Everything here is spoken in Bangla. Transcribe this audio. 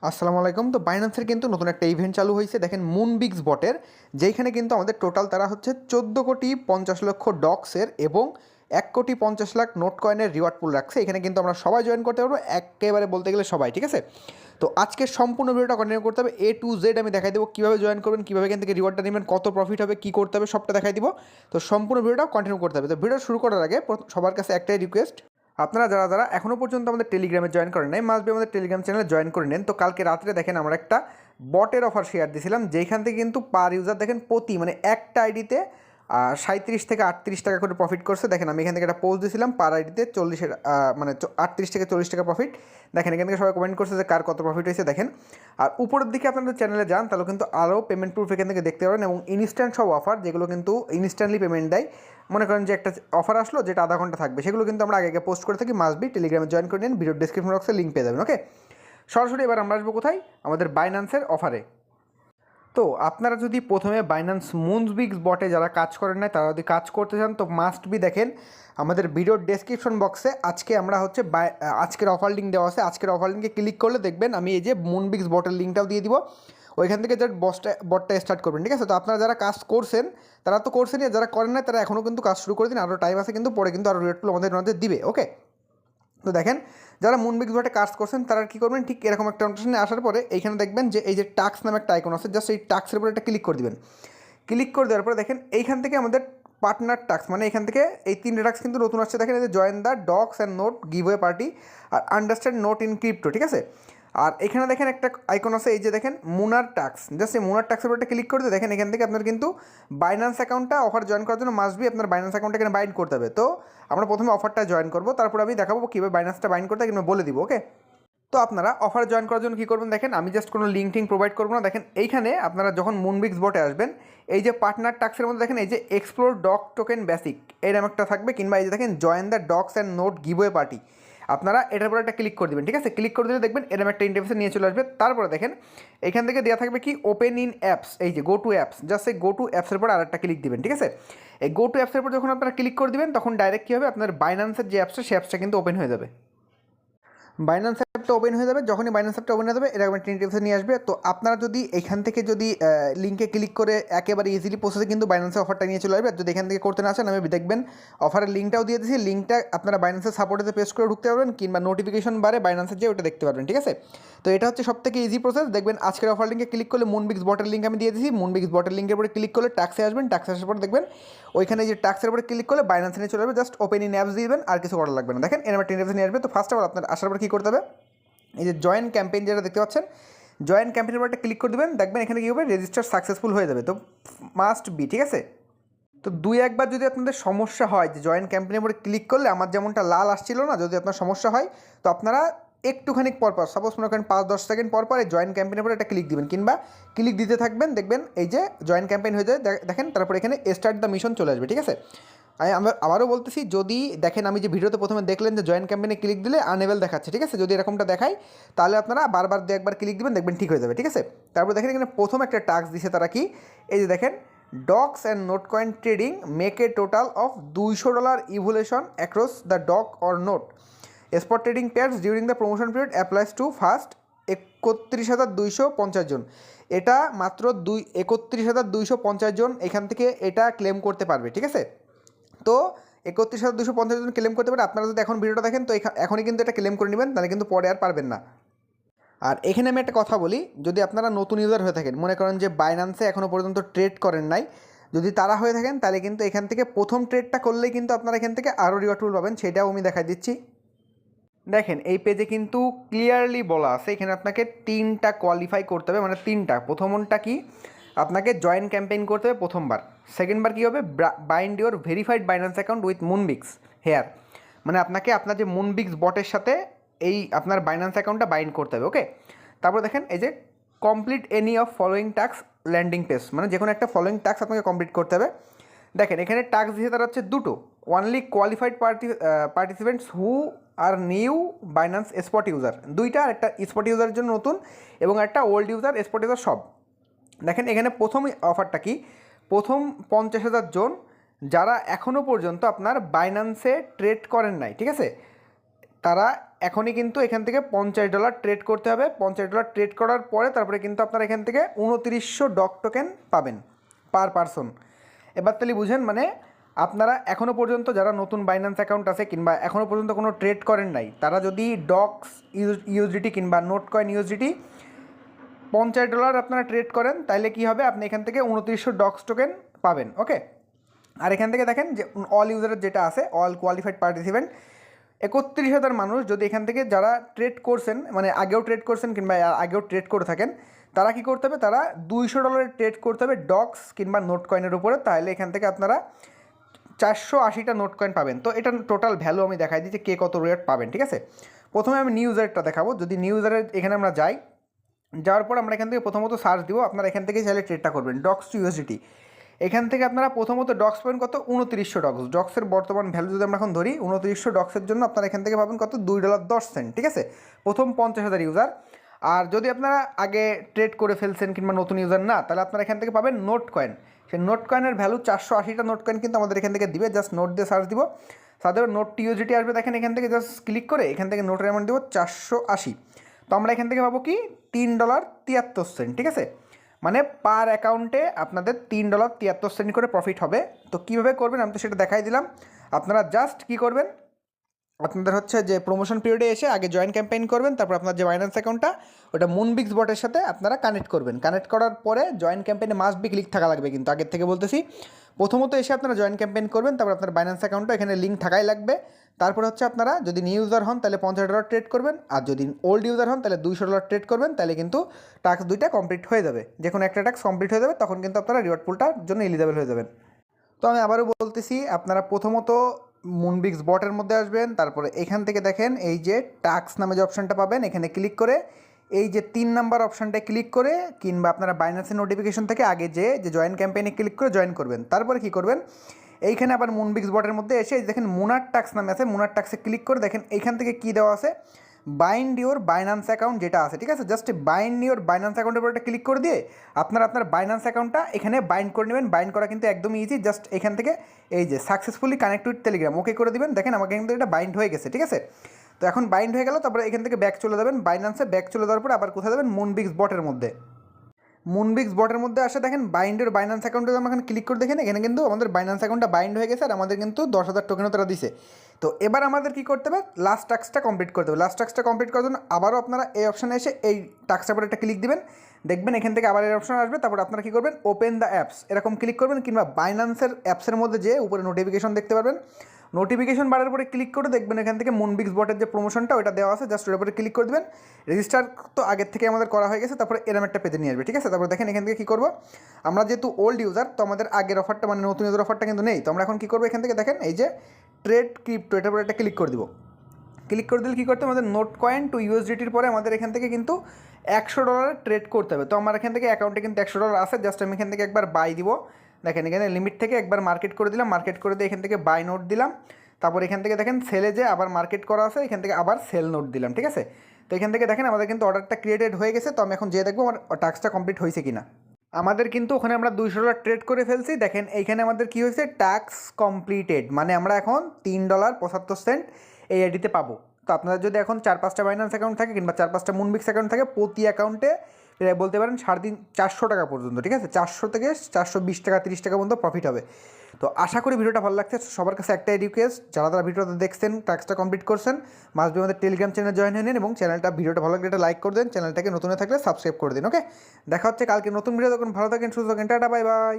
আসসালামু আলাইকুম। তো বাইন্যান্সের কিন্তু নতুন একটা ইভেন্ট চালু হয়েছে, দেখেন মুনবিক্স বটের, যেইখানে কিন্তু আমাদের টোটাল তারা হচ্ছে 14,50,00,000 ডক্সের এবং 1,50,00,000 নোট কয়েনের রিওয়ার্ড পুল রাখছে। এখানে কিন্তু আমরা সবাই জয়েন করতে পারবো, একেবারে বলতে গেলে সবাই, ঠিক আছে। তো আজকের সম্পূর্ণ ভিডিওটা কন্টিনিউ করতে হবে, এ টু জেড আমি দেখাই দেবো কীভাবে জয়েন করবেন, কীভাবে এখান থেকে রিওয়ার্ডটা নেবেন, কত প্রফিট হবে, কী করতে হবে, সবটা দেখাই দিব। তো সম্পূর্ণ ভিডিওটা কন্টিনিউ করতে হবে। তো ভিডিও শুরু করার আগে সবার কাছে একটাই রিকোয়েস্ট, আপনারা যারা যারা এখনও পর্যন্ত আমাদের টেলিগ্রামে জয়েন করেন নাই, মাস্ট বি আমাদের টেলিগ্রাম চ্যানেলে জয়েন করে নেন। তো কালকে রাত্রে দেখেন আমরা একটা বটের অফার শেয়ার দিয়েছিলাম, যেইখান থেকে কিন্তু পার ইউজার দেখেন প্রতি মানে একটা আইডিতে 37 থেকে 38 টাকা করে প্রফিট করছে। দেখেন আমি এখান থেকে একটা পোস্ট দিয়েছিলাম, পার আইডিতে 38 থেকে 40 টাকা প্রফিট। দেখেন এখান থেকে সবাই কমেন্ট করছে যে কার কত প্রফিট হয়েছে দেখেন। আর উপরের দিকে আপনাদের চ্যানেলে যান, তাহলে কিন্তু আরও পেমেন্ট প্রুফ এখান থেকে দেখতে পারেন, এবং ইনস্ট্যান্ট সব অফার যেগুলো কিন্তু ইনস্ট্যান্টলি পেমেন্ট দেয়। মনে করেন যে একটা অফার আসলো যেটা আধা ঘন্টা থাকবে, সেগুলো কিন্তু আমরা আগে আগে পোস্ট করে থাকি। মাস্ট বি টেলিগ্রামে জয়েন করে নিন, ভিডিও ডিসক্রিপশন বক্সে লিঙ্ক পেয়ে যাবেন। ওকে, সরাসরি এবার আমরা আসবো কোথায়, আমাদের বাইন্যান্সের অফারে। তো আপনারা যদি প্রথমে বাইন্যান্স মুনবিক্স বটে যারা কাজ করেন না, তারা যদি কাজ করতে চান, তো মাস্ট বি দেখেন আমাদের ভিডিওর ডেসক্রিপশন বক্সে আজকে আমরা হচ্ছে আজকের অফার লিঙ্ক দেওয়া আছে। আজকের অফার লিঙ্কে ক্লিক করলে দেখবেন আমি এই যে মুনবিক্স বটের লিঙ্কটাও দিয়ে দিব, ওইখান থেকে জাস্ট বটটা স্টার্ট করবেন, ঠিক আছে। তো আপনারা যারা কাজ করছেন তারা তো করছেনই, যারা করেন না তারা এখনও কিন্তু কাজ শুরু করে দিন, আরও টাইম আছে, কিন্তু পরে কিন্তু আরও রেটগুলো আমাদের দিবে। ওকে, তো দেখেন যারা মুনবিক্স বটে কাজ করছেন তারা কী করবেন, ঠিক এরকম একটা অপশনে আসার পরে এইখানে দেখবেন যে এই যে টাক্স নামে একটা আইকন আছে, জাস্ট এই টাক্সের উপরে একটা ক্লিক করে দিবেন। ক্লিক করে দেওয়ার পরে দেখেন এইখান থেকে আমাদের পার্টনার টাক্স, মানে এখান থেকে এই 3টে টাক্স কিন্তু নতুন আসছে। দেখেন এই যে join the DOGS and NOT giveaway party আর আন্ডারস্ট্যান্ড নোট ইন ক্রিপ্টো, ঠিক আছে। আর এখানে দেখেন একটা আইকন আছে, এই যে দেখেন মুনার টাক্স, জাস্ট এই মুনার টাক্সের উপরে ক্লিক করতে দেখেন এখান থেকে আপনার কিন্তু বাইন্যান্স অ্যাকাউন্টটা অফার জয়েন করার জন্য মাস্ট বি আপনার বাইন্যান্স অ্যাকাউন্টটা এখানে বাইন্ড করতে হবে। তো আমরা প্রথমে অফারটা জয়েন করবো, তারপর আমি দেখাবো কীভাবে বাইন্যান্সটা বাইন্ড করতে কিংবা বলে দিব। ওকে, তো আপনারা অফার জয়েন করার জন্য কী করবেন, দেখেন আমি জাস্ট কোনো লিঙ্ক টিঙ্ক প্রোভাইড করবো না। দেখেন এইখানে আপনারা যখন মুনবিক্স বটে আসবেন, এই যে পার্টনার টাক্সের মধ্যে দেখেন এই যে এক্সপ্লোর ডক টোকেন বেসিক এই নাম একটা থাকবে, কিংবা এই যে দেখেন join the DOGS and NOT giveaway party, আপনারা এটার উপর একটা ক্লিক করে দেবেন, ঠিক আছে। ক্লিক করে দিলে দেখবেন এরকম একটা ইন্টারফেসে নিয়ে চলে আসবে। তারপরে দেখেন এখান থেকে দেওয়া থাকবে কি ওপেন ইন অ্যাপস, এই যে গো টু অ্যাপস, জাস্ট এই গো টু অ্যাপসের উপর আরেকটা ক্লিক দিবেন, ঠিক আছে। এই গো টু অ্যাপসের উপর যখন আপনারা ক্লিক করে দিবেন, তখন ডাইরেক্ট কী হবে, আপনার বাইন্যান্সের যে অ্যাপসটা সেই অ্যাপসটা কিন্তু ওপেন হয়ে যাবে। বাইন্যান্স অ্যাপটা ওপেন হয়ে যাবে, যখনই বাইন্যান্স অ্যাপটা ওপেন হয়ে যাবে এরকম একটা ইন্টারফেসে নিয়ে আসবে। তো আপনারা যদি এখান থেকে যদি লিঙ্কে ক্লিক করে একেবারে ইজিলি প্রসেসে কিন্তু বাইন্যান্সের অফারটা নিয়ে চলে আসবে। আর যদি এখান থেকে করতে না আসেন, আমি দেখবেন অফারের লিঙ্কটাও দিয়ে দিয়েছি, লিঙ্কটা আপনারা বাইন্যান্সের সাপোর্টেতে পেস্ট করে ঢুকতে পারবেন, কিংবা নোটিফিকেশন বারে বাইন্যান্সের যে ওটা দেখতে পারবেন, ঠিক আছে। তো এটা হচ্ছে সবথেকে ইজি প্রসেস। দেখবেন আজকের অফার লিঙ্কে ক্লিক করলে মুনবিক্স বটের লিঙ্ক আমি দিয়ে দিয়েছি, মুনবিক্স বটের লিঙ্কের উপরে ক্লিক করলে টাক্সে আসবেন, টাক্সে আসার পর দেখবেন ওইখানে যে টাক্সের উপরে ক্লিক করলে বাইন্যান্সে নিয়ে চলে আসবে, জাস্ট ওপেন ইন অ্যাপস দিবেন, আর কিছু করা লাগবে না। দেখেন এরকম একটা ইন্টারফেসে নিয়ে আসবে। তো ফার্স্ট অফ অল আপনার আসার পর কী করতে হবে, এই যে জয়েন ক্যাম্পেইন যেটা দেখতে পাচ্ছেন, জয়েন ক্যাম্পেইনের উপর একটা ক্লিক করে দেবেন, দেখবেন এখানে কী হবে, রেজিস্টার সাকসেসফুল হয়ে যাবে। তো মাস্ট বি, ঠিক আছে। তো দুই একবার যদি আপনাদের সমস্যা হয় যে জয়েন ক্যাম্পেইনের উপরে ক্লিক করলে আমার যেমনটা লাল আসছিল না, যদি আপনার সমস্যা হয় তো আপনারা একটুখানি পরপর, সাপোজ মনে করেন 5-10 সেকেন্ড পর পর এই জয়েন ক্যাম্পেইনের উপরে একটা ক্লিক দিবেন, কিংবা ক্লিক দিতে থাকবেন, দেখবেন এই যে জয়েন ক্যাম্পেইন হয়ে যায়। দেখেন তারপর এখানে স্টার্ট দ্য মিশন চলে আসবে, ঠিক আছে। আমি আবারও বলতেছি, যদি দেখেন আমি যে ভিডিওতে প্রথমে দেখলেন যে জয়েন ক্যাম্পেইনে ক্লিক দিলে আনএবল দেখাচ্ছে, ঠিক আছে, যদি এরকমটা দেখায় তাহলে আপনারা বারবার একবার ক্লিক দিবেন, দেখবেন ঠিক হয়ে যাবে, ঠিক আছে। তারপর দেখেন এখানে প্রথম একটা টাস্ক দিছে তারা কি, এই যে দেখেন DOGS and NOT coin trading make a total of $200 evaluation across the DOG or NOT spot trading pairs during the promotion period applies to first 31,250 জন। এটা মাত্র 31,250 জন এখান থেকে এটা ক্লেম করতে পারবে, ঠিক আছে। তো 31,250 জন ক্লেম করতে পারে। আপনারা যদি এখন ভিডিওটা দেখেন, তো এখনই কিন্তু এটা ক্লেম করে নেবেন, তাহলে কিন্তু পরে আর পারবেন না। আর এখানে আমি একটা কথা বলি, যদি আপনারা নতুন ইউজার হয়ে থাকেন, মনে করেন যে বাইন্যান্সে এখনও পর্যন্ত ট্রেড করেন নাই, যদি তারা হয়ে থাকেন, তাহলে কিন্তু এখান থেকে প্রথম ট্রেডটা করলেই কিন্তু আপনারা এখান থেকে আরও রিওয়ার্ড পাবেন, সেটাও আমি দেখাই দিচ্ছি। দেখেন এই পেজে কিন্তু ক্লিয়ারলি বলা আছে, এখানে আপনাকে 3টা কোয়ালিফাই করতে হবে, মানে 3টা। প্রথমটা কি, আপনাকে জয়েন ক্যাম্পেইন করতে হবে প্রথমবার। সেকেন্ডবার কী হবে, bind your verified Binance account with Moonbix here, মানে আপনাকে আপনার যে মুনবিক্স বটের সাথে এই আপনার বাইন্যান্স অ্যাকাউন্টটা বাইন্ড করতে হবে। ওকে, তারপর দেখেন এই যে complete any of following task landing page, মানে যে কোনো একটা ফলোয়িং টাস্ক আপনাকে কমপ্লিট করতে হবে। দেখেন এখানে টাস্ক দিয়ে তারা হচ্ছে দুটো, ওনলি কোয়ালিফাইড পার্টিসিপেন্টস হু আর নিউ বাইন্যান্স স্পট ইউজার, দুইটা, আর একটা স্পট ইউজারের জন্য নতুন এবং একটা ওল্ড ইউজার স্পট ইউজার সব। দেখেন এখানে প্রথম অফারটা কি, প্রথম 50,000 জন যারা এখনও পর্যন্ত আপনার বাইন্যান্সে ট্রেড করেন নাই, ঠিক আছে, তারা এখনই কিন্তু এখান থেকে $50 ট্রেড করতে হবে। $50 ট্রেড করার পরে তারপরে কিন্তু আপনারা এখান থেকে 2900 ডক টোকেন পাবেন পার পারসন। এবার তাহলে বুঝেন, মানে আপনারা এখনও পর্যন্ত যারা নতুন বাইন্যান্স অ্যাকাউন্ট আছে কিংবা এখনও পর্যন্ত কোনো ট্রেড করেন নাই, তারা যদি ডক্স ইউএসডিটি কিংবা নোট কয়েন ইউএসডিটি $50 আপনারা ট্রেড করেন, তাহলে কী হবে, আপনি এখান থেকে 2900 ডক্স টোকেন পাবেন। ওকে, আর এখান থেকে দেখেন যে অল ইউজারের যেটা আছে, অল কোয়ালিফাইড পার্টিসিপেন্ট 31,000 মানুষ যদি এখান থেকে যারা ট্রেড করছেন, মানে আগেও ট্রেড করছেন কিংবা আগেও ট্রেড করে থাকেন, তারা কি করতে হবে, তারা $200 ট্রেড করতে হবে ডক্স কিংবা নোট কয়েনের উপরে। তাহলে এখান থেকে আপনারা 480টা নোট কয়েন পাবেন। তো এটা টোটাল ভ্যালু আমি দেখাই দিচ্ছি কে কত রেট পাবেন, ঠিক আছে। প্রথমে আমি নিউ ইউজারটা দেখাবো। যদি নিউ ইউজারের এখানে আমরা যাই, যাওয়ার পর আমরা এখান থেকে প্রথমত সার্চ দিব, আপনারা এখান থেকে চাইলে ট্রেডটা করবেন ডক্স টু ইউএসডিটি। এখান থেকে আপনারা প্রথমত ডক্স পাবেন কত, 2900 ডক্স। ডক্সের বর্তমান ভ্যালু যদি আমরা এখন ধরি 2900 ডক্সের জন্য আপনারা এখান থেকে পাবেন কত, $2.10, ঠিক আছে, প্রথম 50,000 ইউজার। আর যদি আপনারা আগে ট্রেড করে ফেলছেন কিংবা নতুন ইউজার না, তাহলে আপনারা এখান থেকে পাবেন নোট কয়েন। সেই নোট কয়েনের ভ্যালু 480টা নোট কয়েন কিন্তু আমাদের এখান থেকে দিবে। জাস্ট নোট দিয়ে সার্চ দিব, সাথে নোট ইউএসডিটি আসবে। দেখেন এখান থেকে জাস্ট ক্লিক করে এখান থেকে নোটের অ্যামাউন্ট দিব 480। তো আমরা এখান থেকে পাবো কি, $3.73, ঠিক আছে। মানে পার অ্যাকাউন্টে আপনাদের $3.73 করে প্রফিট হবে। তো কীভাবে করবেন আমি তো সেটা দেখাই দিলাম। আপনারা জাস্ট কী করবেন, আপনাদের হচ্ছে যে প্রমোশন পিরিয়ডে এসে আগে জয়েন ক্যাম্পেইন করবেন, তারপর আপনার যে বাইন্যান্স অ্যাকাউন্টটা ওটা মুনবিক্স বটের সাথে আপনারা কানেক্ট করবেন। কানেক্ট করার পরে জয়েন ক্যাম্পেইনে মাস্ট বি ক্লিক থাকা লাগবে, কিন্তু আগের থেকে বলতেছি। প্রথমত এসে আপনারা জয়েন ক্যাম্পেইন করবেন, তারপর আপনার বাইন্যান্স অ্যাকাউন্টটা এখানে লিঙ্ক থাকাই লাগবে। তারপর হচ্ছে আপনারা যদি নিউ ইউজার হন তাহলে $50 ট্রেড করবেন, আর যদি ওল্ড ইউজার হন তাহলে $200 ট্রেড করবেন। তাহলে কিন্তু টাস্ক দুইটা কমপ্লিট হয়ে যাবে। যে কোনো একটা টাস্ক কমপ্লিট হয়ে যাবে, তখন কিন্তু আপনারা রিওয়ার্ড পুলটার জন্য এলিজিবল হয়ে যাবেন। তো আমি আবারও বলতেছি, আপনারা প্রথমত মুনবিক্স বটের মধ্যে আসবেন, তারপরে এখান থেকে দেখেন এই যে টাস্ক নামে যে অপশানটা পাবেন, এখানে ক্লিক করে এই যে 3 নাম্বার অপশানটায় ক্লিক করে, কিংবা আপনারা বাইন্যান্সের নোটিফিকেশন থেকে আগে যে জয়েন ক্যাম্পেইনে ক্লিক করে জয়েন করবেন। তারপরে কী করবেন, এইখানে আবার মুনবিক্স বটের মধ্যে এসে দেখেন মুনার টাস্ক নামে আছে, মুনার টাস্কে ক্লিক করে দেখেন এইখান থেকে কী দেওয়া আছে, বাইন্ড ইউর বাইন্যান্স অ্যাকাউন্ট যেটা আছে, ঠিক আছে। জাস্ট বাইন্ড ইউর বাইন্যান্স অ্যাকাউন্টের উপর একটা ক্লিক করে দিয়ে আপনারা আপনার বাইন্যান্স অ্যাকাউন্টটা এখানে বাইন্ড করে নেবেন। বাইন্ড করা কিন্তু একদমই ইজি। জাস্ট এখান থেকে এই যে সাকসেসফুলি কানেক্ট উইথ টেলিগ্রাম ওকে করে দিবেন। দেখেন আমাকে কিন্তু এটা বাইন্ড হয়ে গেছে, ঠিক আছে। তো এখন বাইন্ড হয়ে গেল, তারপরে এখান থেকে ব্যাক চলে যাবেন বাইন্যান্সে। ব্যাক চলে যাওয়ার পর আবার কোথায় যাবেন, মুনবিক্স বটের মধ্যে। মুনবিক্স বটের মধ্যে আসে দেখেন বাইন্ডের বাইন্যান্স অ্যাকাউন্টে আমরা এখানে ক্লিক করে দেখেন এখানে কিন্তু আমাদের বাইন্যান্স অ্যাকাউন্টটা বাইন্ড হয়ে গেছে, আর আমাদের কিন্তু 10,000 টোকেনও তারা দিছে। তো এবার আমাদের কী করতে হবে, লাস্ট টাস্কটা কমপ্লিট করতে হবে। লাস্ট টাস্কটা কমপ্লিট করার জন্য আবারও আপনারা এই অপশানে এসে এই টাস্কটার উপর একটা ক্লিক দিবেন, দেখবেন এখান থেকে আবার এই অপশন আসবে। তারপর আপনারা কী করবেন, ওপেন দ্য অ্যাপস এরকম ক্লিক করবেন, কিংবা বাইন্যান্সের অ্যাপসের মধ্যে যে উপরে নোটিফিকেশন দেখতে পারবেন, নোটিফিকেশন বারের উপরে ক্লিক করে দেখবেন এখান থেকে মুনবিক্স বটের যে প্রমোশনটা ওটা দেওয়া আছে, জাস্ট ওর উপরে ক্লিক করে দেবেন। রেজিস্টার তো আগের থেকে আমাদের করা হয়ে গেছে, তারপরে এরম একটা পেজে নিয়ে আসবে, ঠিক আছে। তারপর দেখেন এখান থেকে কী করবো, আমরা যেহেতু ওল্ড ইউজার, তো আমাদের আগের অফারটা মানে নতুন ইউজার অফারটা কিন্তু নেই। তো আমরা এখন কী করবো, এখান থেকে দেখেন এই যে ট্রেড ক্রিপ্টো এটার উপরে একটা ক্লিক করে দিব। ক্লিক করে দিলে কী করতে, আমাদের নোট কয়েন টু ইউএসডিটির পরে আমাদের এখান থেকে কিন্তু $100 ট্রেড করতে হবে। তো আমার এখান থেকে অ্যাকাউন্টে কিন্তু $100 আছে। জাস্ট আমি এখান থেকে একবার বাই দিব, দেখেন এখানে লিমিট থেকে একবার মার্কেট করে দিলাম। মার্কেট করে দিয়ে এখান থেকে বাই নোট দিলাম। তারপর এখান থেকে দেখেন সেলে যে আবার মার্কেট করা আছে, এখান থেকে আবার সেল নোট দিলাম, ঠিক আছে। তো এখান থেকে দেখেন আমাদের কিন্তু অর্ডারটা ক্রিয়েটেড হয়ে গেছে। তো আমি এখন যেয়ে দেখবো আমার টাস্কটা কমপ্লিট হয়েছে কিনা। আমাদের কিন্তু ওখানে আমরা $200 ট্রেড করে ফেলছি। দেখেন এইখানে আমাদের কী হয়েছে, টাস্ক কমপ্লিটেড, মানে আমরা এখন $3.75 এই আইডিতে পাবো। তো আপনাদের যদি এখন 4-5টা বাইন্যান্স অ্যাকাউন্ট থাকে কিংবা 4-5টা মুনবিক্স অ্যাকাউন্ট থাকে, প্রতি অ্যাকাউন্টে বলতে পারেন 450 টাকা পর্যন্ত, ঠিক আছে। 400 থেকে 420 টাকা 30 টাকা পর্যন্ত প্রফিট হবে। তো আশা করি ভিডিওটা ভালো লাগছে। সবার কাছে একটাই রিকোয়েস্ট, যারা ভিডিওটা দেখছেন টাস্কটা কমপ্লিট করছেন, মাস্ট বি আমাদের টেলিগ্রাম চ্যানেলে জয়েন হয়ে নিন, এবং ভিডিওটা ভালো লাগলে একটা লাইক করে দেন, চ্যানেলটাকে নতুন থাকলে সাবস্ক্রাইব করে দিন। ওকে, দেখা হচ্ছে কালকে নতুন ভিডিও। তখন ভালো থাকেন, সুস্থ থাকেন, টাটা, বাই বাই।